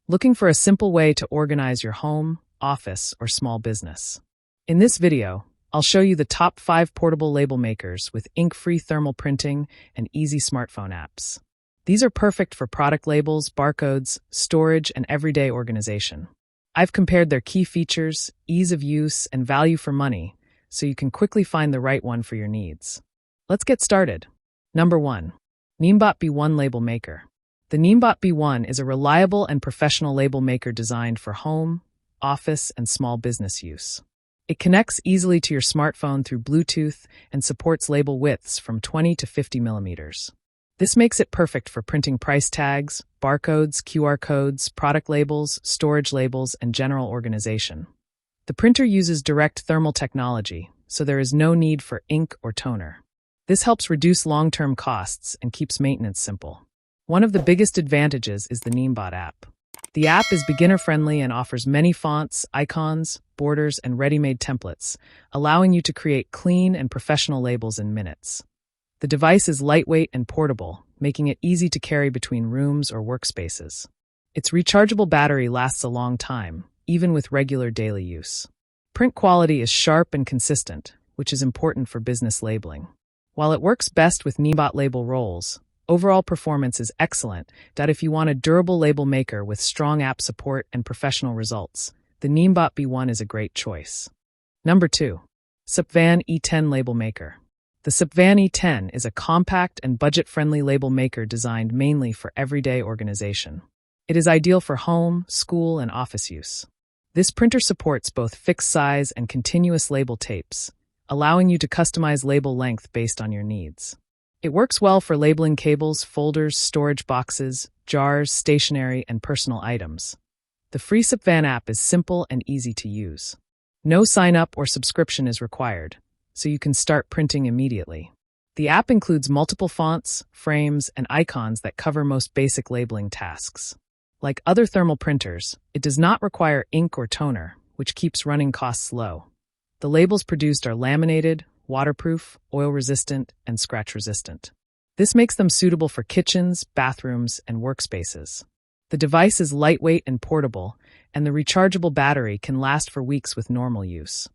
Looking for a simple way to organize your home, office, or small business? In this video, I'll show you the top 5 portable label makers with ink-free thermal printing and easy smartphone apps. These are perfect for product labels, barcodes, storage, and everyday organization. I've compared their key features, ease of use, and value for money, so you can quickly find the right one for your needs. Let's get started. Number 1. NIIMBOT B1 Label Maker. The NIIMBOT B1 is a reliable and professional label maker designed for home, office, and small business use. It connects easily to your smartphone through Bluetooth and supports label widths from 20 to 50 millimeters. This makes it perfect for printing price tags, barcodes, QR codes, product labels, storage labels, and general organization. The printer uses direct thermal technology, so there is no need for ink or toner. This helps reduce long-term costs and keeps maintenance simple. One of the biggest advantages is the NIIMBOT app. The app is beginner-friendly and offers many fonts, icons, borders, and ready-made templates, allowing you to create clean and professional labels in minutes. The device is lightweight and portable, making it easy to carry between rooms or workspaces. Its rechargeable battery lasts a long time, even with regular daily use. Print quality is sharp and consistent, which is important for business labeling. While it works best with NIIMBOT label rolls, overall performance is excellent. If you want a durable label maker with strong app support and professional results, the NIIMBOT B1 is a great choice. Number 2. SUPVAN E10 Label Maker. The SUPVAN E10 is a compact and budget-friendly label maker designed mainly for everyday organization. It is ideal for home, school, and office use. This printer supports both fixed size and continuous label tapes, allowing you to customize label length based on your needs. It works well for labeling cables, folders, storage boxes, jars, stationery, and personal items. The free SUPVAN app is simple and easy to use. No sign-up or subscription is required, so you can start printing immediately. The app includes multiple fonts, frames, and icons that cover most basic labeling tasks. Like other thermal printers, it does not require ink or toner, which keeps running costs low. The labels produced are laminated, waterproof, oil-resistant, and scratch-resistant. This makes them suitable for kitchens, bathrooms, and workspaces. The device is lightweight and portable, and the rechargeable battery can last for weeks with normal use.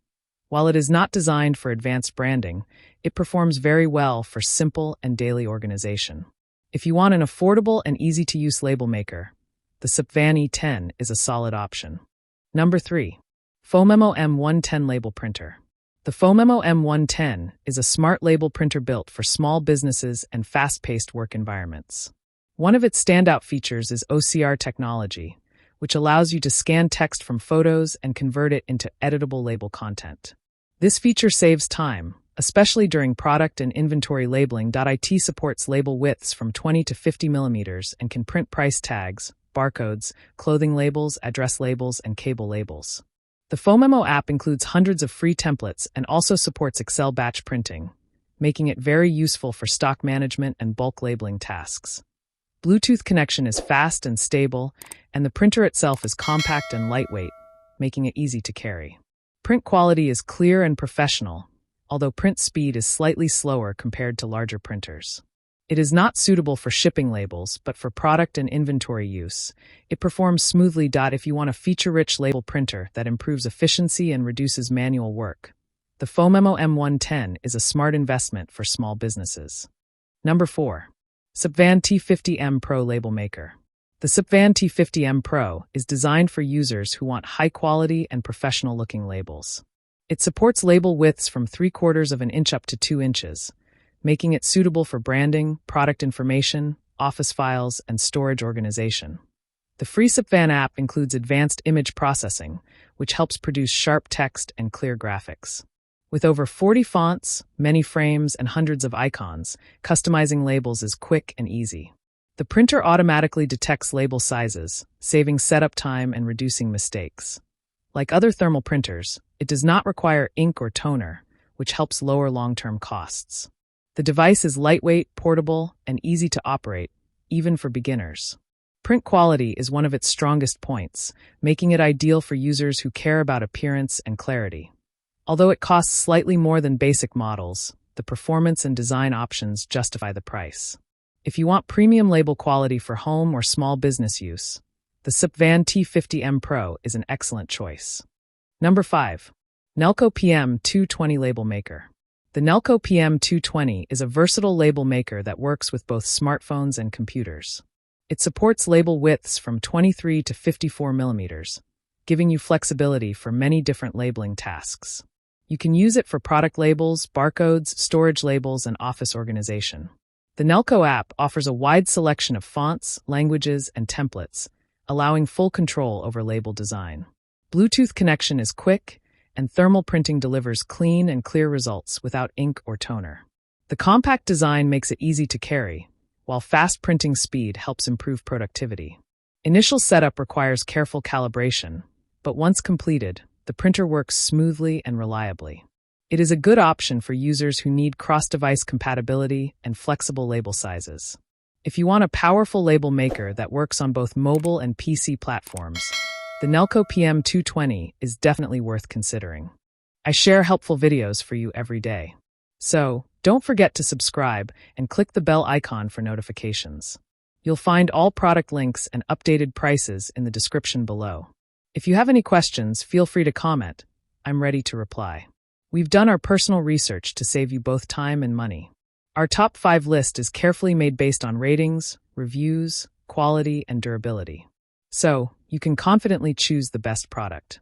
While it is not designed for advanced branding, it performs very well for simple and daily organization. If you want an affordable and easy-to-use label maker, the SUPVAN E10 is a solid option. Number 3. Phomemo M110 Label Printer. The Phomemo M110 is a smart label printer built for small businesses and fast-paced work environments. One of its standout features is OCR technology, which allows you to scan text from photos and convert it into editable label content. This feature saves time, especially during product and inventory labeling. It supports label widths from 20 to 50 millimeters and can print price tags, barcodes, clothing labels, address labels, and cable labels. The Phomemo app includes hundreds of free templates and also supports Excel batch printing, making it very useful for stock management and bulk labeling tasks. Bluetooth connection is fast and stable, and the printer itself is compact and lightweight, making it easy to carry. Print quality is clear and professional, although print speed is slightly slower compared to larger printers. It is not suitable for shipping labels, but for product and inventory use, it performs smoothly. If you want a feature-rich label printer that improves efficiency and reduces manual work, the Phomemo M110 is a smart investment for small businesses. Number 4. SUPVAN T50M Pro Label Maker. The SUPVAN T50M Pro is designed for users who want high-quality and professional-looking labels. It supports label widths from 3/4 of an inch up to 2 inches, making it suitable for branding, product information, office files, and storage organization. The free SUPVAN app includes advanced image processing, which helps produce sharp text and clear graphics. With over 40 fonts, many frames, and hundreds of icons, customizing labels is quick and easy. The printer automatically detects label sizes, saving setup time and reducing mistakes. Like other thermal printers, it does not require ink or toner, which helps lower long-term costs. The device is lightweight, portable, and easy to operate, even for beginners. Print quality is one of its strongest points, making it ideal for users who care about appearance and clarity. Although it costs slightly more than basic models, the performance and design options justify the price. If you want premium label quality for home or small business use, the SUPVAN T50M Pro is an excellent choice. Number 5. Nelko PM220 Label Maker. The Nelko PM220 is a versatile label maker that works with both smartphones and computers. It supports label widths from 23 to 54 millimeters, giving you flexibility for many different labeling tasks. You can use it for product labels, barcodes, storage labels, and office organization. The Nelko app offers a wide selection of fonts, languages, and templates, allowing full control over label design. Bluetooth connection is quick, and thermal printing delivers clean and clear results without ink or toner. The compact design makes it easy to carry, while fast printing speed helps improve productivity. Initial setup requires careful calibration, but once completed, the printer works smoothly and reliably. It is a good option for users who need cross-device compatibility and flexible label sizes. If you want a powerful label maker that works on both mobile and PC platforms, the Nelko PM220 is definitely worth considering. I share helpful videos for you every day. So, don't forget to subscribe and click the bell icon for notifications. You'll find all product links and updated prices in the description below. If you have any questions, feel free to comment. I'm ready to reply. We've done our personal research to save you both time and money. Our top 5 list is carefully made based on ratings, reviews, quality, and durability. So, you can confidently choose the best product.